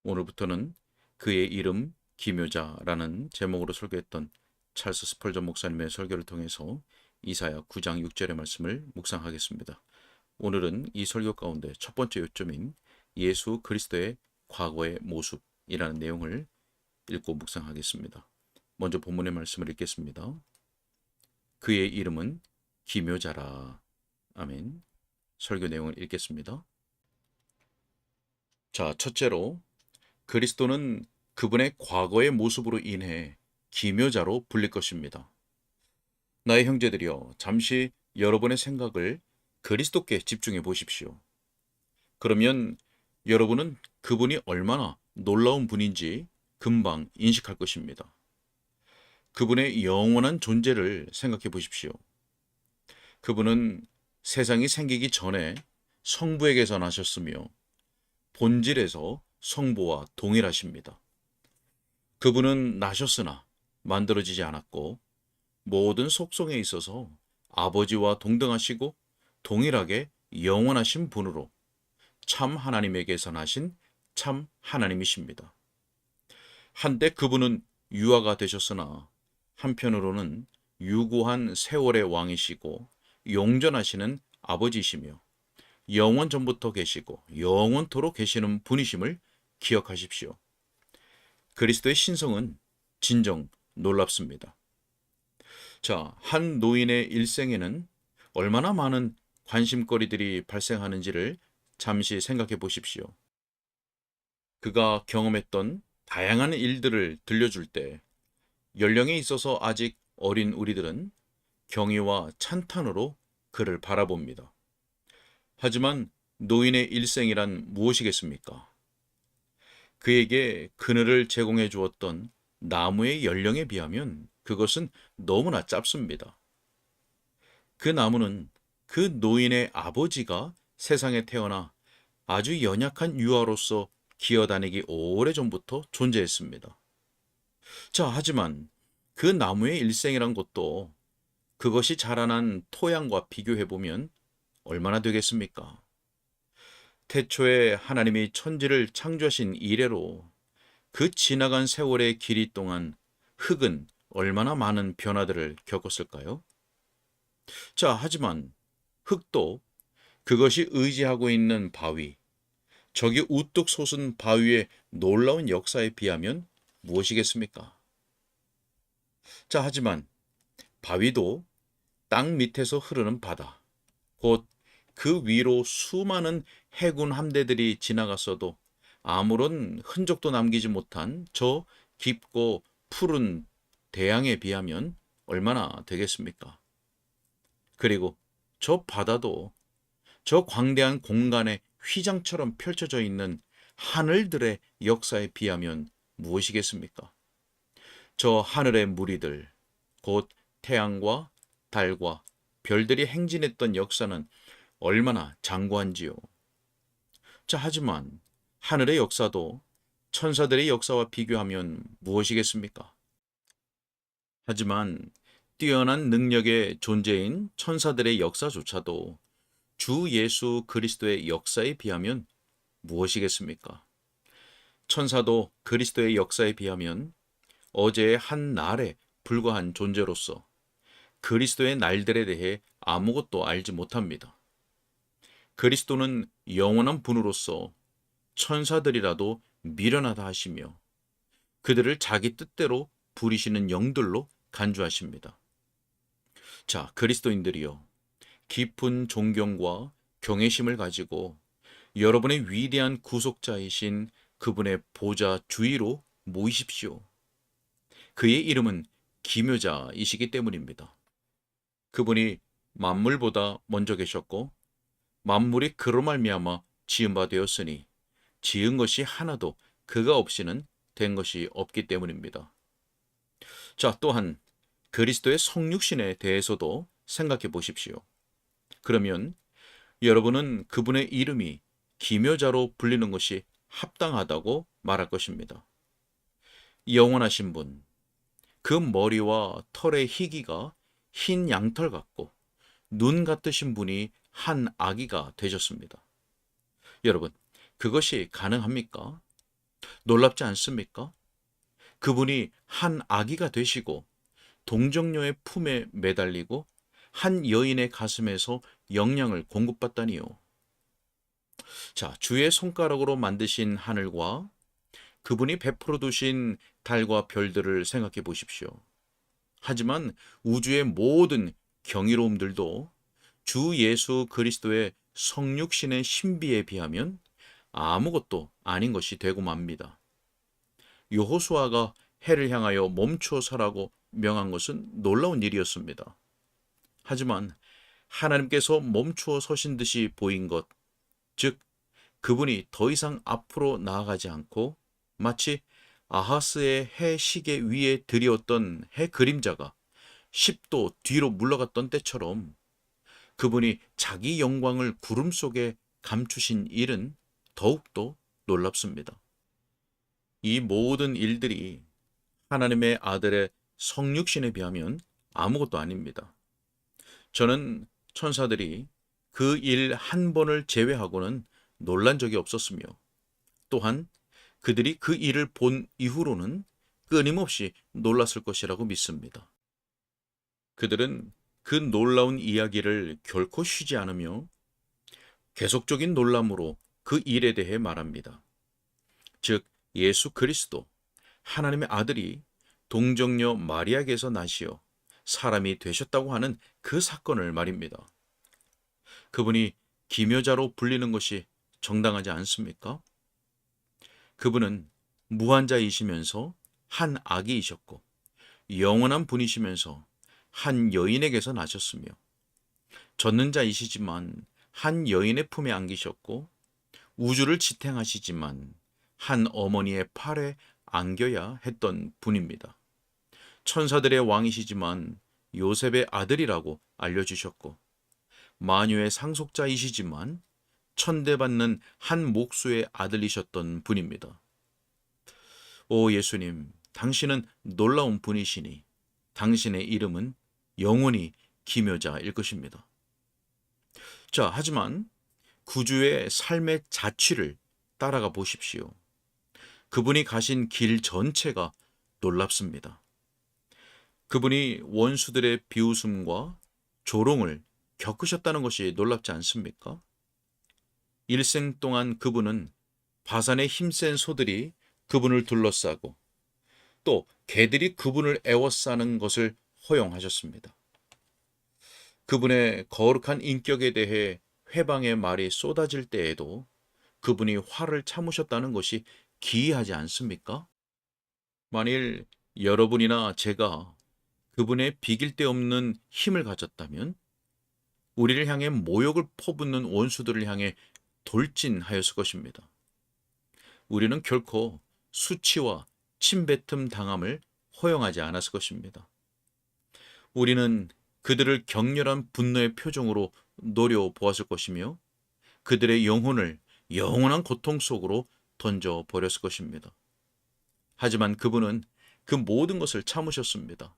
오늘부터는 그의 이름 기묘자라는 제목으로 설교했던 찰스 스펄전 목사님의 설교를 통해서 이사야 9장 6절의 말씀을 묵상하겠습니다. 오늘은 이 설교 가운데 첫 번째 요점인 예수 그리스도의 과거의 모습이라는 내용을 읽고 묵상하겠습니다. 먼저 본문의 말씀을 읽겠습니다. 그의 이름은 기묘자라. 아멘. 설교 내용을 읽겠습니다. 자, 첫째로 그리스도는 그분의 과거의 모습으로 인해 기묘자로 불릴 것입니다. 나의 형제들이여, 잠시 여러분의 생각을 그리스도께 집중해 보십시오. 그러면 여러분은 그분이 얼마나 놀라운 분인지 금방 인식할 것입니다. 그분의 영원한 존재를 생각해 보십시오. 그분은 세상이 생기기 전에 성부에게서 나셨으며 본질에서 성부와 동일하십니다. 그분은 나셨으나 만들어지지 않았고 모든 속성에 있어서 아버지와 동등하시고 동일하게 영원하신 분으로 참 하나님에게서 나신 참 하나님이십니다. 한때 그분은 유아가 되셨으나 한편으로는 유구한 세월의 왕이시고 용전하시는 아버지이시며 영원 전부터 계시고 영원토록 계시는 분이심을 기억하십시오. 그리스도의 신성은 진정 놀랍습니다. 자, 한 노인의 일생에는 얼마나 많은 관심거리들이 발생하는지를 잠시 생각해 보십시오. 그가 경험했던 다양한 일들을 들려줄 때 연령에 있어서 아직 어린 우리들은 경의와 찬탄으로 그를 바라봅니다. 하지만 노인의 일생이란 무엇이겠습니까? 그에게 그늘을 제공해 주었던 나무의 연령에 비하면 그것은 너무나 짧습니다. 그 나무는 그 노인의 아버지가 세상에 태어나 아주 연약한 유아로서 기어다니기 오래전부터 존재했습니다. 자, 하지만 그 나무의 일생이란 것도 그것이 자라난 토양과 비교해보면 얼마나 되겠습니까? 태초에 하나님이 천지를 창조하신 이래로 그 지나간 세월의 길이 동안 흙은 얼마나 많은 변화들을 겪었을까요? 자, 하지만 흙도 그것이 의지하고 있는 바위, 저기 우뚝 솟은 바위의 놀라운 역사에 비하면 무엇이겠습니까? 자, 하지만 바위도 땅 밑에서 흐르는 바다, 곧 그 위로 수많은 해군 함대들이 지나갔어도 아무런 흔적도 남기지 못한 저 깊고 푸른 대양에 비하면 얼마나 되겠습니까? 그리고 저 바다도 저 광대한 공간에 휘장처럼 펼쳐져 있는 하늘들의 역사에 비하면 무엇이겠습니까? 저 하늘의 무리들, 곧 태양과 달과 별들이 행진했던 역사는 얼마나 장구한지요. 자, 하지만 하늘의 역사도 천사들의 역사와 비교하면 무엇이겠습니까? 하지만 뛰어난 능력의 존재인 천사들의 역사조차도 주 예수 그리스도의 역사에 비하면 무엇이겠습니까? 천사도 그리스도의 역사에 비하면 어제의 한 날에 불과한 존재로서 그리스도의 날들에 대해 아무것도 알지 못합니다. 그리스도는 영원한 분으로서 천사들이라도 미련하다 하시며 그들을 자기 뜻대로 부리시는 영들로 간주하십니다. 자, 그리스도인들이여, 깊은 존경과 경외심을 가지고 여러분의 위대한 구속자이신 그분의 보좌 주위로 모이십시오. 그의 이름은 기묘자이시기 때문입니다. 그분이 만물보다 먼저 계셨고 만물이 그로 말미암아 지은 바 되었으니 지은 것이 하나도 그가 없이는 된 것이 없기 때문입니다. 자, 또한 그리스도의 성육신에 대해서도 생각해 보십시오. 그러면 여러분은 그분의 이름이 기묘자로 불리는 것이 합당하다고 말할 것입니다. 영원하신 분, 그 머리와 털의 희기가 흰 양털 같고 눈 같으신 분이 한 아기가 되셨습니다. 여러분, 그것이 가능합니까? 놀랍지 않습니까? 그분이 한 아기가 되시고 동정녀의 품에 매달리고 한 여인의 가슴에서 영양을 공급받다니요. 자, 주의 손가락으로 만드신 하늘과 그분이 베풀어 두신 달과 별들을 생각해 보십시오. 하지만 우주의 모든 경이로움들도 주 예수 그리스도의 성육신의 신비에 비하면 아무것도 아닌 것이 되고 맙니다. 여호수아가 해를 향하여 멈추어 서라고 명한 것은 놀라운 일이었습니다. 하지만 하나님께서 멈추어 서신 듯이 보인 것, 즉 그분이 더 이상 앞으로 나아가지 않고 마치 아하스의 해 시계 위에 드리웠던 해 그림자가 10도 뒤로 물러갔던 때처럼 그분이 자기 영광을 구름 속에 감추신 일은 더욱더 놀랍습니다. 이 모든 일들이 하나님의 아들의 성육신에 비하면 아무것도 아닙니다. 저는 천사들이 그 일 한 번을 제외하고는 놀란 적이 없었으며 또한 그들이 그 일을 본 이후로는 끊임없이 놀랐을 것이라고 믿습니다. 그들은 그 놀라운 이야기를 결코 쉬지 않으며 계속적인 놀람으로 그 일에 대해 말합니다. 즉 예수 그리스도 하나님의 아들이 동정녀 마리아에게서 나시어 사람이 되셨다고 하는 그 사건을 말입니다. 그분이 기묘자로 불리는 것이 정당하지 않습니까? 그분은 무한자이시면서 한 아기이셨고 영원한 분이시면서 한 여인에게서 나셨으며 젖는자이시지만 한 여인의 품에 안기셨고 우주를 지탱하시지만 한 어머니의 팔에 안겨야 했던 분입니다. 천사들의 왕이시지만 요셉의 아들이라고 알려주셨고 마녀의 상속자이시지만 천대받는 한 목수의 아들이셨던 분입니다. 오 예수님, 당신은 놀라운 분이시니 당신의 이름은 영원히 기묘자일 것입니다. 자, 하지만 구주의 삶의 자취를 따라가 보십시오. 그분이 가신 길 전체가 놀랍습니다. 그분이 원수들의 비웃음과 조롱을 겪으셨다는 것이 놀랍지 않습니까? 일생 동안 그분은 바산의 힘센 소들이 그분을 둘러싸고 또 개들이 그분을 애워싸는 것을 허용하셨습니다. 그분의 거룩한 인격에 대해 회방의 말이 쏟아질 때에도 그분이 화를 참으셨다는 것이 기이하지 않습니까? 만일 여러분이나 제가 그분의 비길 데 없는 힘을 가졌다면 우리를 향해 모욕을 퍼붓는 원수들을 향해 돌진하였을 것입니다. 우리는 결코 수치와 침뱉음 당함을 허용하지 않았을 것입니다. 우리는 그들을 격렬한 분노의 표정으로 노려보았을 것이며 그들의 영혼을 영원한 고통 속으로 던져버렸을 것입니다. 하지만 그분은 그 모든 것을 참으셨습니다.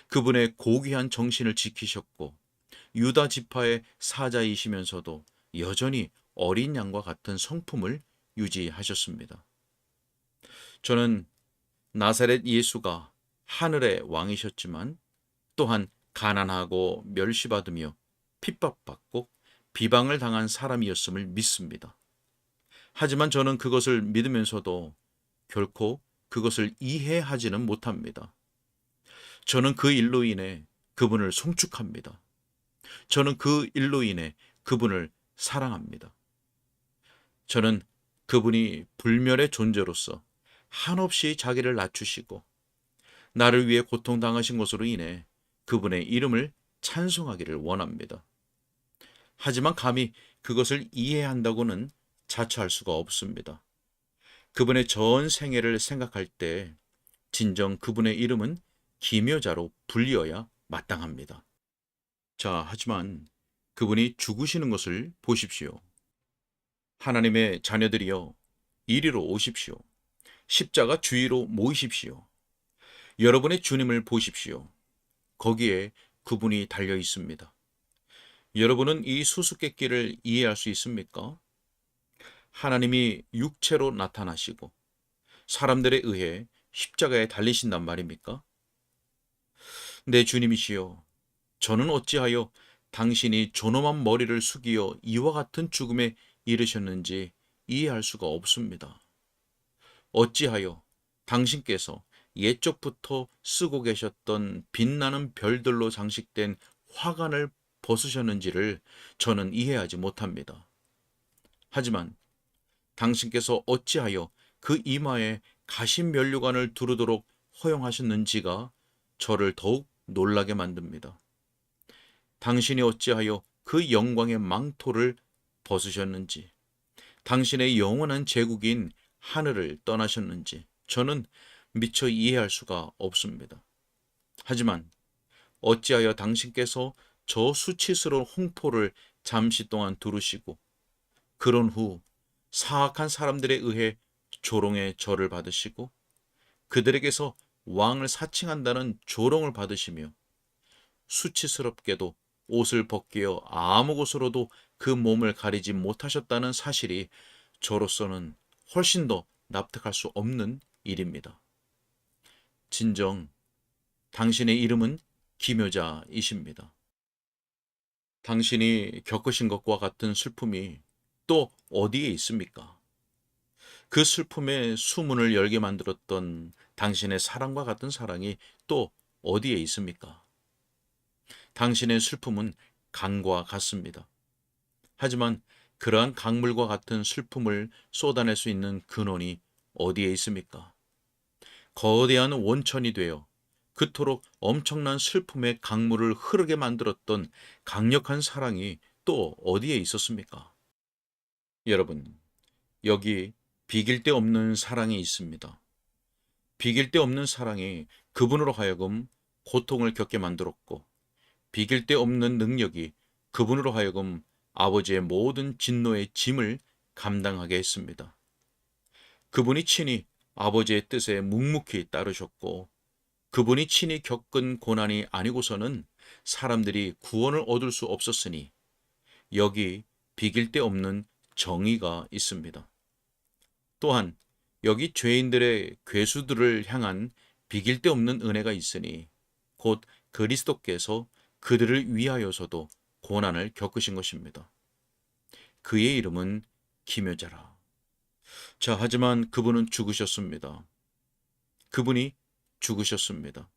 그분의 고귀한 정신을 지키셨고 유다 지파의 사자이시면서도 여전히 어린 양과 같은 성품을 유지하셨습니다. 저는 나사렛 예수가 하늘의 왕이셨지만 또한 가난하고 멸시받으며 핍박받고 비방을 당한 사람이었음을 믿습니다. 하지만 저는 그것을 믿으면서도 결코 그것을 이해하지는 못합니다. 저는 그 일로 인해 그분을 송축합니다. 저는 그 일로 인해 그분을 사랑합니다. 저는 그분이 불멸의 존재로서 한없이 자기를 낮추시고 나를 위해 고통당하신 것으로 인해 그분의 이름을 찬송하기를 원합니다. 하지만 감히 그것을 이해한다고는 자처할 수가 없습니다. 그분의 전 생애를 생각할 때 진정 그분의 이름은 기묘자로 불리어야 마땅합니다. 자, 하지만 그분이 죽으시는 것을 보십시오. 하나님의 자녀들이여 이리로 오십시오. 십자가 주위로 모이십시오. 여러분의 주님을 보십시오. 거기에 그분이 달려 있습니다. 여러분은 이 수수께끼를 이해할 수 있습니까? 하나님이 육체로 나타나시고 사람들에 의해 십자가에 달리신단 말입니까? 내 주님이시여, 저는 어찌하여 당신이 존엄한 머리를 숙이어 이와 같은 죽음에 이르셨는지 이해할 수가 없습니다. 어찌하여 당신께서 옛적부터 쓰고 계셨던 빛나는 별들로 장식된 화관을 벗으셨는지를 저는 이해하지 못합니다. 하지만 당신께서 어찌하여 그 이마에 가신 면류관을 두르도록 허용하셨는지가 저를 더욱 놀라게 만듭니다. 당신이 어찌하여 그 영광의 망토를 벗으셨는지, 당신의 영원한 제국인 하늘을 떠나셨는지 저는 미처 이해할 수가 없습니다. 하지만 어찌하여 당신께서 저 수치스러운 홍포를 잠시 동안 두르시고 그런 후 사악한 사람들에 의해 조롱의 절을 받으시고 그들에게서 왕을 사칭한다는 조롱을 받으시며 수치스럽게도 옷을 벗기어 아무 곳으로도 그 몸을 가리지 못하셨다는 사실이 저로서는 훨씬 더 납득할 수 없는 일입니다. 진정 당신의 이름은 기묘자이십니다. 당신이 겪으신 것과 같은 슬픔이 또 어디에 있습니까? 그 슬픔의 수문을 열게 만들었던 당신의 사랑과 같은 사랑이 또 어디에 있습니까? 당신의 슬픔은 강과 같습니다. 하지만 그러한 강물과 같은 슬픔을 쏟아낼 수 있는 근원이 어디에 있습니까? 거대한 원천이 되어 그토록 엄청난 슬픔의 강물을 흐르게 만들었던 강력한 사랑이 또 어디에 있었습니까? 여러분, 여기 비길 데 없는 사랑이 있습니다. 비길 데 없는 사랑이 그분으로 하여금 고통을 겪게 만들었고, 비길 데 없는 능력이 그분으로 하여금 아버지의 모든 진노의 짐을 감당하게 했습니다. 그분이 친히 아버지의 뜻에 묵묵히 따르셨고, 그분이 친히 겪은 고난이 아니고서는 사람들이 구원을 얻을 수 없었으니 여기 비길 데 없는 정의가 있습니다. 또한 여기 죄인들의 괴수들을 향한 비길 데 없는 은혜가 있으니 곧 그리스도께서 그들을 위하여서도 고난을 겪으신 것입니다. 그의 이름은 기묘자라. 자, 하지만 그분은 죽으셨습니다. 그분이 죽으셨습니다.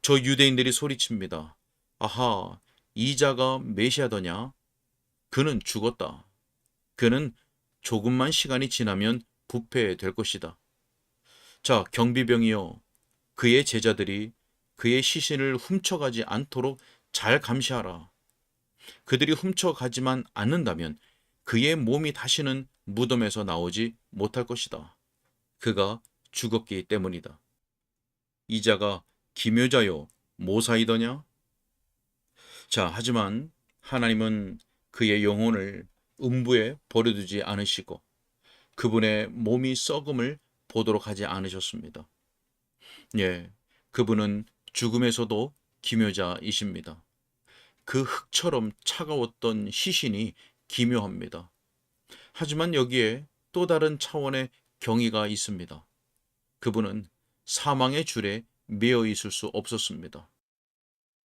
저 유대인들이 소리칩니다. 아하, 이 자가 메시아더냐? 그는 죽었다. 그는 조금만 시간이 지나면 부패될 것이다. 자, 경비병이여, 그의 제자들이 그의 시신을 훔쳐가지 않도록 잘 감시하라. 그들이 훔쳐가지만 않는다면 그의 몸이 다시는 무덤에서 나오지 못할 것이다. 그가 죽었기 때문이다. 이 자가 기묘자요 모사이더냐? 자, 하지만 하나님은 그의 영혼을 음부에 버려두지 않으시고 그분의 몸이 썩음을 보도록 하지 않으셨습니다. 예, 그분은 죽음에서도 기묘자이십니다. 그 흙처럼 차가웠던 시신이 기묘합니다. 하지만 여기에 또 다른 차원의 경이가 있습니다. 그분은 사망의 줄에 매어 있을 수 없었습니다.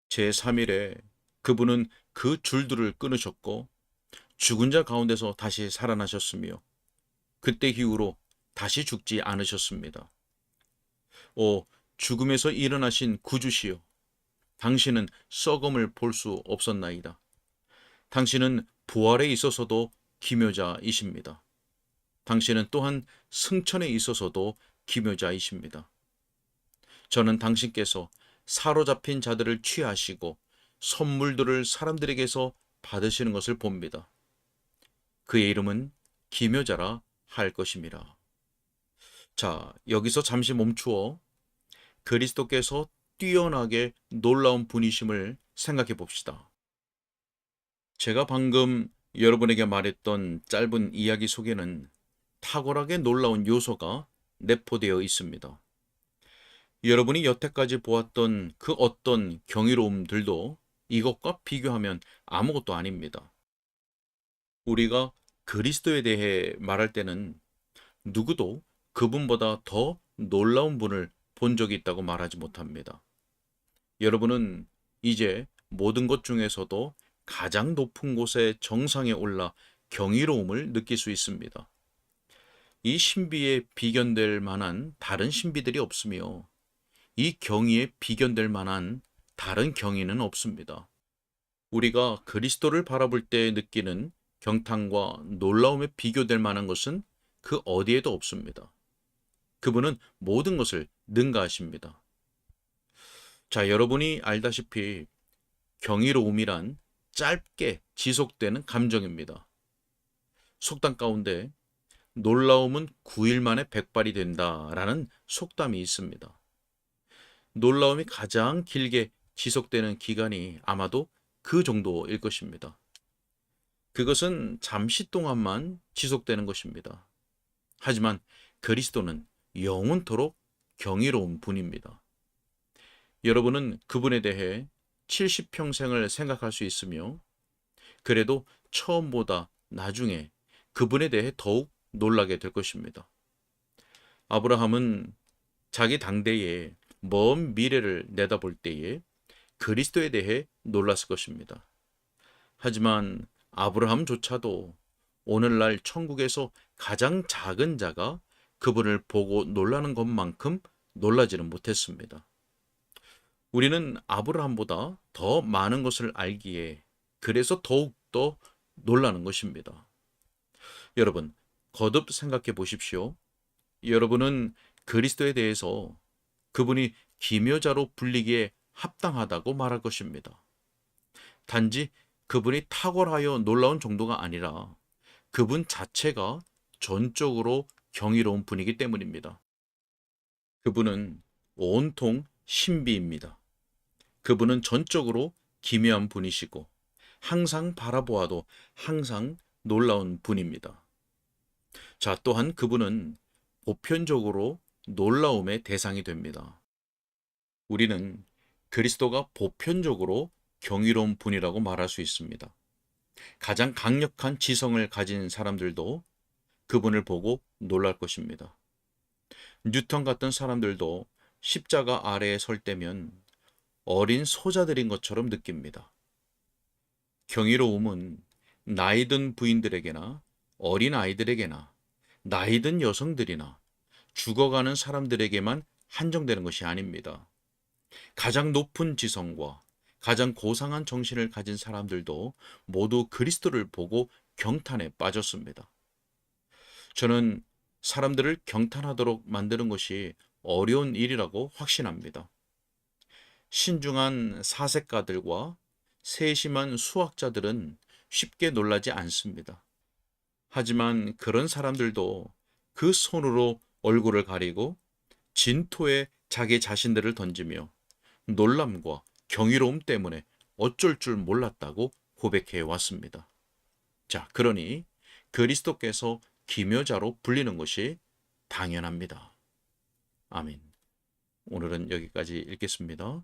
제3일에 그분은 그 줄들을 끊으셨고 죽은 자 가운데서 다시 살아나셨으며 그때 이후로 다시 죽지 않으셨습니다. 오, 죽음에서 일어나신 구주시여, 당신은 썩음을 볼 수 없었나이다. 당신은 부활에 있어서도 기묘자이십니다. 당신은 또한 승천에 있어서도 기묘자이십니다. 저는 당신께서 사로잡힌 자들을 취하시고 선물들을 사람들에게서 받으시는 것을 봅니다. 그의 이름은 기묘자라 할 것임이라. 자, 여기서 잠시 멈추어 그리스도께서 뛰어나게 놀라운 분이심을 생각해 봅시다. 제가 방금 여러분에게 말했던 짧은 이야기 속에는 탁월하게 놀라운 요소가 내포되어 있습니다. 여러분이 여태까지 보았던 그 어떤 경이로움들도 이것과 비교하면 아무것도 아닙니다. 우리가 그리스도에 대해 말할 때는 누구도 그분보다 더 놀라운 분을 본 적이 있다고 말하지 못합니다. 여러분은 이제 모든 것 중에서도 가장 높은 곳의 정상에 올라 경이로움을 느낄 수 있습니다. 이 신비에 비견될 만한 다른 신비들이 없으며 이 경이에 비견될 만한 다른 경이는 없습니다. 우리가 그리스도를 바라볼 때 느끼는 경탄과 놀라움에 비교될 만한 것은 그 어디에도 없습니다. 그분은 모든 것을 능가하십니다. 자, 여러분이 알다시피 경이로움이란 짧게 지속되는 감정입니다. 속담 가운데 놀라움은 9일 만에 백발이 된다라는 속담이 있습니다. 놀라움이 가장 길게 지속되는 기간이 아마도 그 정도일 것입니다. 그것은 잠시 동안만 지속되는 것입니다. 하지만 그리스도는 영원토록 경이로운 분입니다. 여러분은 그분에 대해 70평생을 생각할 수 있으며 그래도 처음보다 나중에 그분에 대해 더욱 놀라게 될 것입니다. 아브라함은 자기 당대에 먼 미래를 내다볼 때에 그리스도에 대해 놀랐을 것입니다. 하지만 아브라함조차도 오늘날 천국에서 가장 작은 자가 그분을 보고 놀라는 것만큼 놀라지는 못했습니다. 우리는 아브라함보다 더 많은 것을 알기에 그래서 더욱더 놀라는 것입니다. 여러분, 거듭 생각해 보십시오. 여러분은 그리스도에 대해서 그분이 기묘자로 불리기에 합당하다고 말할 것입니다. 단지 그분이 탁월하여 놀라운 정도가 아니라 그분 자체가 전적으로 경이로운 분이기 때문입니다. 그분은 온통 신비입니다. 그분은 전적으로 기묘한 분이시고 항상 바라보아도 항상 놀라운 분입니다. 자, 또한 그분은 보편적으로 놀라움의 대상이 됩니다. 우리는 그리스도가 보편적으로 경이로운 분이라고 말할 수 있습니다. 가장 강력한 지성을 가진 사람들도 그분을 보고 놀랄 것입니다. 뉴턴 같은 사람들도 십자가 아래에 설 때면 어린 소자들인 것처럼 느낍니다. 경이로움은 나이든 부인들에게나 어린 아이들에게나 나이든 여성들이나 죽어가는 사람들에게만 한정되는 것이 아닙니다. 가장 높은 지성과 가장 고상한 정신을 가진 사람들도 모두 그리스도를 보고 경탄에 빠졌습니다. 저는 사람들을 경탄하도록 만드는 것이 어려운 일이라고 확신합니다. 신중한 사색가들과 세심한 수학자들은 쉽게 놀라지 않습니다. 하지만 그런 사람들도 그 손으로 얼굴을 가리고 진토에 자기 자신들을 던지며 놀람과 경이로움 때문에 어쩔 줄 몰랐다고 고백해 왔습니다. 자, 그러니 그리스도께서 기묘자로 불리는 것이 당연합니다. 아멘. 오늘은 여기까지 읽겠습니다.